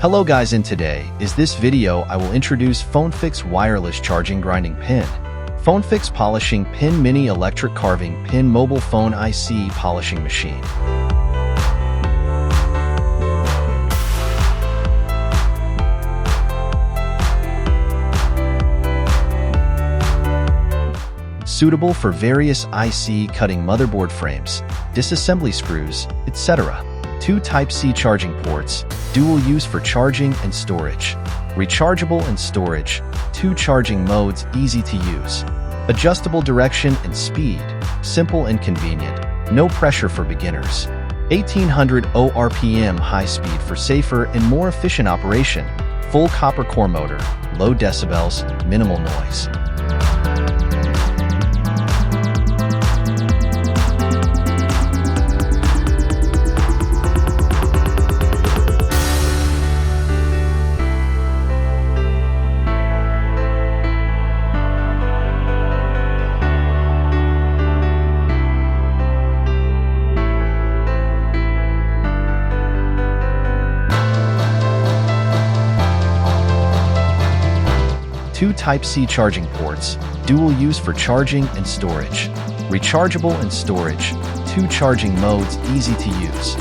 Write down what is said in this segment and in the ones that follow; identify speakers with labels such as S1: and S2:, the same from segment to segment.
S1: Hello guys, in this video I will introduce Phonefix-Wireless Charging Grinding Pin. Phonefix Polishing Pin Mini Electric Carving Pin Mobile Phone IC Polishing Machine. Suitable for various IC cutting motherboard frames, disassembly screws, etc. 2 Type-C charging ports, dual use for charging and storage. Rechargeable and storage, 2 charging modes, easy to use. Adjustable direction and speed, simple and convenient, no pressure for beginners. 1800 ORPM high speed for safer and more efficient operation. Full copper core motor, low decibels, minimal noise. Two Type-C charging ports, dual use for charging and storage. Rechargeable and storage, 2 charging modes, easy to use.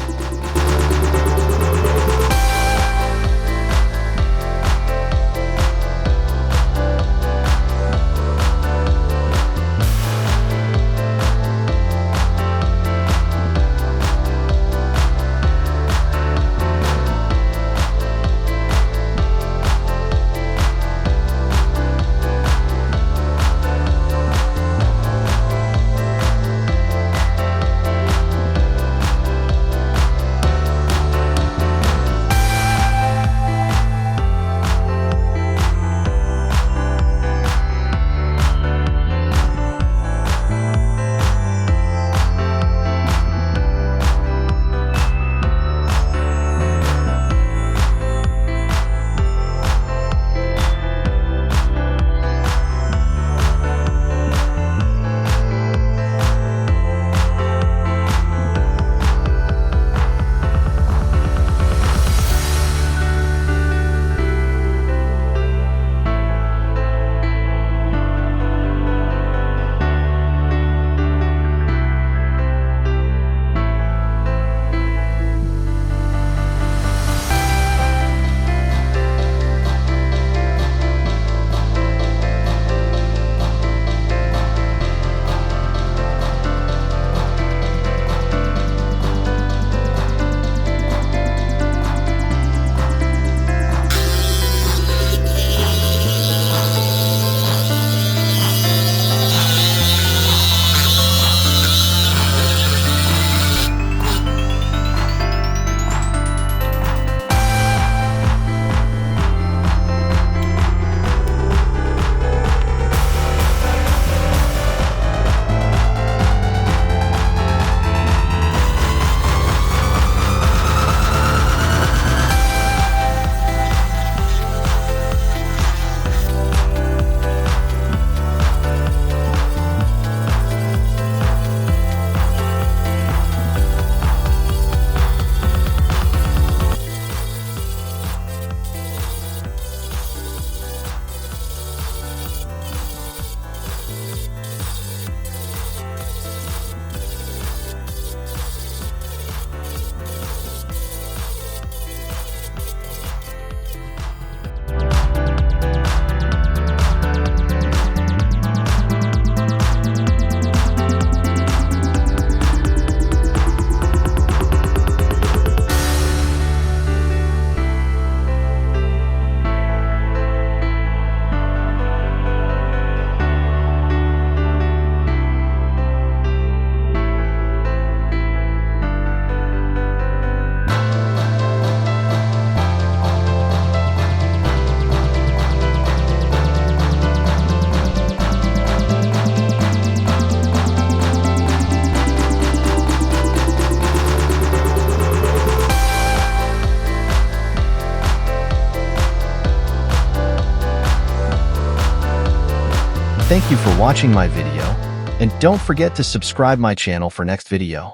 S1: Thank you for watching my video, and don't forget to subscribe my channel for next video.